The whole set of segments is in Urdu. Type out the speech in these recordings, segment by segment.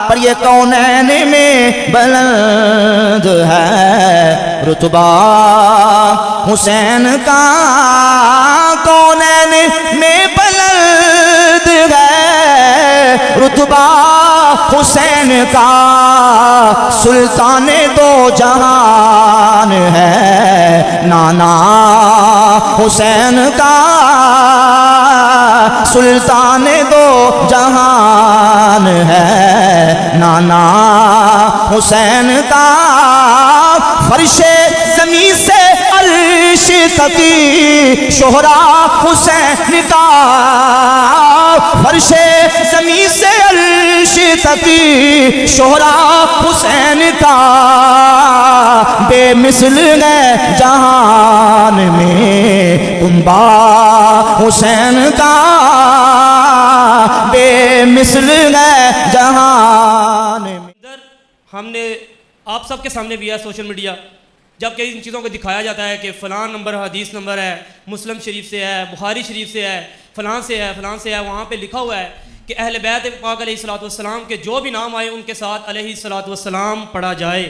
پر یہ کونین میں بلند ہے رتبہ حسین کا، کونین میں بلند ہے رتبہ حسین کا، سلطان دو جہان ہے نانا حسین کا، سلطان دو جہان ہے نانا حسین کا، فرش زمین سے عرش تکی شہرا حسین کا، فرش زمین سے عرش تکی شہرا حسین کا، بے مثل ہے جہان میں کنبہ حسین کا، بے مثل ہے جہان میں۔ ہم نے آپ سب کے سامنے بھی ہے سوشل میڈیا، جب کہ ان چیزوں کو دکھایا جاتا ہے کہ فلاں نمبر حدیث نمبر ہے، مسلم شریف سے ہے، بخاری شریف سے ہے، فلاں سے ہے، فلاں سے ہے، وہاں پہ لکھا ہوا ہے کہ اہل بیت پاک علیہ الصلوۃ والسلام کے جو بھی نام آئے ان کے ساتھ علیہ الصلوۃ والسلام پڑھا جائے،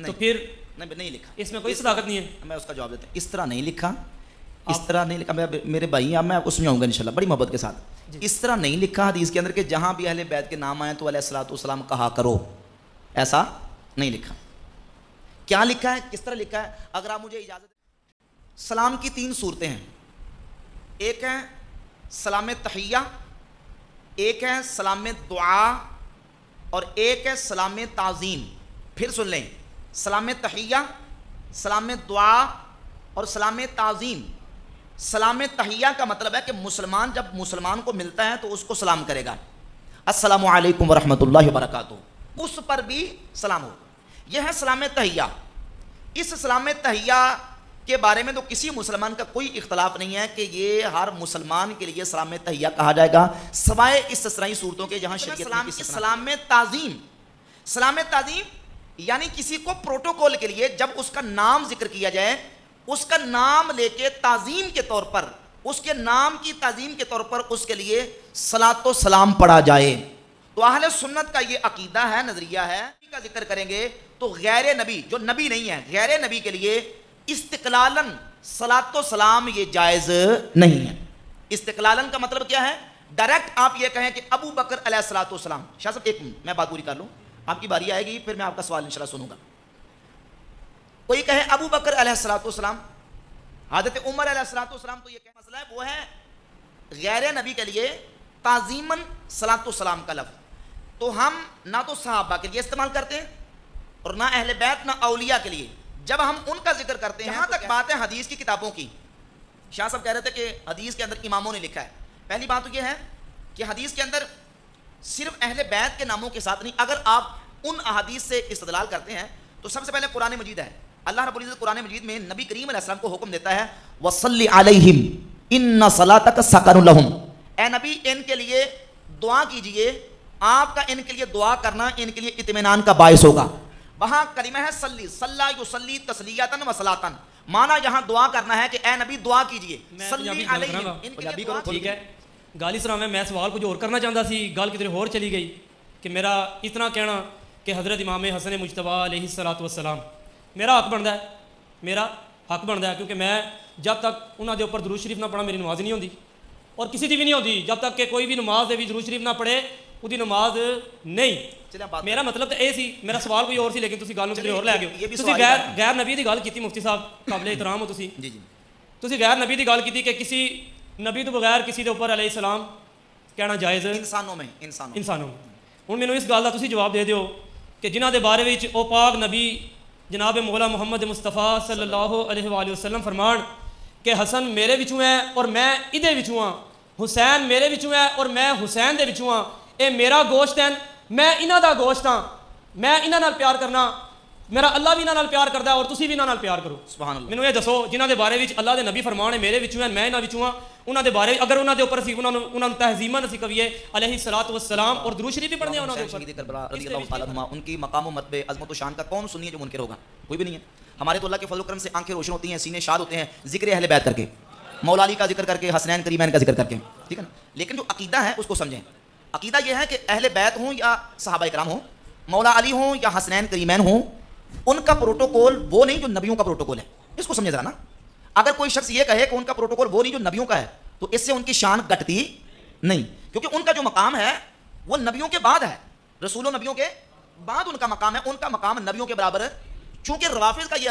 تو پھر نہیں لکھا، اس میں کوئی صداقت نہیں ہے۔ میں اس کا جواب دیتا ہوں، اس طرح نہیں لکھا، اس طرح نہیں لکھا، میرے بھائی اب میں آپ کو سمجھاؤں گا انشاءاللہ بڑی محبت کے ساتھ۔ اس طرح نہیں لکھا حدیث کے اندر کہ جہاں بھی اہل بیت کے نام آئے تو علیہ الصلوۃ والسلام کہا کرو، ایسا نہیں لکھا۔ کیا لکھا ہے، کس طرح لکھا ہے؟ اگر آپ مجھے اجازت دیں، سلام کی تین صورتیں ہیں، ایک ہے سلام تحیہ، ایک ہے سلام دعا، اور ایک ہے سلام تعظیم۔ پھر سن لیں، سلام تحیہ، سلام دعا اور سلام تعظیم۔ سلام تحیہ کا مطلب ہے کہ مسلمان جب مسلمان کو ملتا ہے تو اس کو سلام کرے گا، السلام علیکم ورحمۃ اللہ وبرکاتہ، اس پر بھی سلام ہو، یہ ہے سلام تحیہ۔ اس سلام تحیہ کے بارے میں تو کسی مسلمان کا کوئی اختلاف نہیں ہے کہ یہ ہر مسلمان کے لیے سلام تحیہ کہا جائے گا، سوائے استثنائی صورتوں کے جہاں شریعت میں سلام تعظیم۔ سلام تعظیم یعنی کسی کو پروٹوکول کے لیے جب اس کا نام ذکر کیا جائے، اس کا نام لے کے تعظیم کے طور پر، اس کے نام کی تعظیم کے طور پر اس کے لیے صلاۃ و سلام پڑھا جائے۔ تو اہل سنت کا یہ عقیدہ ہے، نظریہ ہے، کا ذکر کریں گے تو غیر نبی جو نبی نہیں ہے، غیر نبی کے لیے استقلالاً صلاۃ و سلام یہ جائز نہیں ہے۔ استقلالاً کا مطلب کیا ہے؟ ڈائریکٹ آپ یہ کہیں کہ ابو بکر علیہ الصلوۃ والسلام۔ شاہ صاحب ایک منٹ میں بات پوری کر لوں، آپ کی باری آئے گی پھر میں آپ کا سوال انشاءاللہ سنوں گا۔ کوئی کہے ابو بکر علیہ الصلوۃ والسلام، حضرت عمر علیہ الصلوۃ والسلام، تو یہ کیا مسئلہ ہے؟ وہ ہے غیر نبی کے لیے تعظیماً صلاۃ و سلام کا لفظ تو ہم نہ تو صحابہ کے لیے استعمال کرتے ہیں اور نہ اہل بیت نہ اولیاء کے لیے۔ جب ہم ان کا ذکر کرتے ہیں، جہاں تک بات ہے حدیث کی کتابوں کی، شاہ صاحب کہہ رہے تھے کہ حدیث کے اندر اماموں نے لکھا ہے۔ پہلی بات تو یہ ہے کہ حدیث کے اندر صرف اہل بیت کے ناموں کے ساتھ نہیں، اگر آپ ان احادیث سے استدلال کرتے ہیں تو سب سے پہلے قرآن مجید ہے۔ اللہ رب العزت قرآن مجید میں نبی کریم علیہ السلام کو حکم دیتا ہے وَصَلِّ عَلَيْهِمْ إِنَّ صَلَاتَكَ سَكَنٌ لَهُمْ، اے نبی ان کے لیے دعا کیجئے، آپ کا ان کے لیے دعا کرنا ان کے لیے اطمینان کا باعث ہوگا۔ وہاں کلمہ ہے صلی، صلی یصلی تسلیۃً و صلاۃً، معنی یہاں دعا کرنا ہے کہ اے نبی دعا کیجئے، صلی علیہم، ان کے لیے دعا۔ ٹھیک ہے، گالی سلام ہے، میں سوال کچھ اور کرنا چاہتا سی، گال کی طرف اور چلی گئی کہ میرا اتنا کہنا کہ حضرت امام حسن مجتبیٰ علیہ الصلوۃ والسلام میرا حق بنتا ہے، میرا حق بنتا ہے، کیونکہ میں جب تک انہاں دے اوپر درود شریف نہ پڑھا میری نماز نہیں ہوندی، اور کسی دی بھی نہیں ہوتی جب تک کہ کوئی بھی نماز دے بھی درود شریف نہ پڑھے وہ نماز نہیں۔ میرا مطلب تو یہ سی، میرا سوال کوئی اور سی لیکن تسی گل نوں کدھر اور لے گئے۔ تسی غیر نبی دی گل کیتی، مفتی صاحب قابل احترام ہو تسی، تسی غیر نبی دی گل کیتی کہ کسی نبی تو بغیر کسی دے اوپر علیہ السلام کہنا جائز انسانوں میں ہن مینوں اس گل دا تسی جواب دے دیو کہ جنہاں دے بارے وچ او پاک نبی جناب مولا محمد مصطفیٰ صلی اللہ علیہ وآلہ وسلم فرمان کہ حسن میرے وچوں ہے اور میں ادے وچوں ہاں، حسین میرے وچوں ہے اور میں حسین دے وچوں ہاں، اے میرا گوشت ہے، میں انہاں دا گوشت ہاں، میں انہاں نال پیار کرنا، میرا اللہ بھی انہاں نال پیار کردا ہے اور تسی بھی انہاں نال پیار کرو۔ سبحان اللہ۔ مینوں یہ دسو جنہاں دے بارے وچ اللہ دے نبی فرمان ہے میرے وچوں ہیں، میں انہاں وچوں ہاں، انہاں دے بارے اگر انہاں دے اوپر اسی انہاں نوں تہذیباً اسی کہیے علیہ الصلوۃ والسلام اور درود شریف بھی پڑھنے ہیں انہاں دے اوپر، کربلا رضی اللہ تعالیٰ عنہ، ان کی مقام و مرتبے عظمت و شان کا کون سنی ہے جو منکر ہوگا؟ کوئی بھی نہیں ہے۔ ہمارے تو اللہ کے فضل و کرم سے آنکھیں روشن ہوتی ہیں، سینے شاد ہوتے ہیں ذکر اہل بیت کر کے، مولا علی کا ذکر کر کے، حسنین کریمین کا ذکر کر کے، ٹھیک ہے نا۔ لیکن جو عقیدہ ہے اس کو سمجھیں، عقیدہ یہ ہے کہ اہل بیت ہوں یا صحابہ کرام ہوں، مولا علی ہوں یا حسنین کریمین ہوں، ان کا پروٹوکول وہ نہیں جو نبیوں کا پروٹوکول ہے. اس کو سمجھے ذرا نا. اگر کوئی شخص یہ کہے کہ ان کا پروٹوکول وہ نہیں جو نبیوں کا ہے تو اس سے ان کی شان گھٹتی نہیں، کیونکہ ان کا جو مقام ہے وہ نبیوں کے بعد ہے، رسولوں نبیوں کے بعد ان کا مقام ہے. ان کا مقام نبیوں کے برابر ہے. چونکہ روافض کا یہ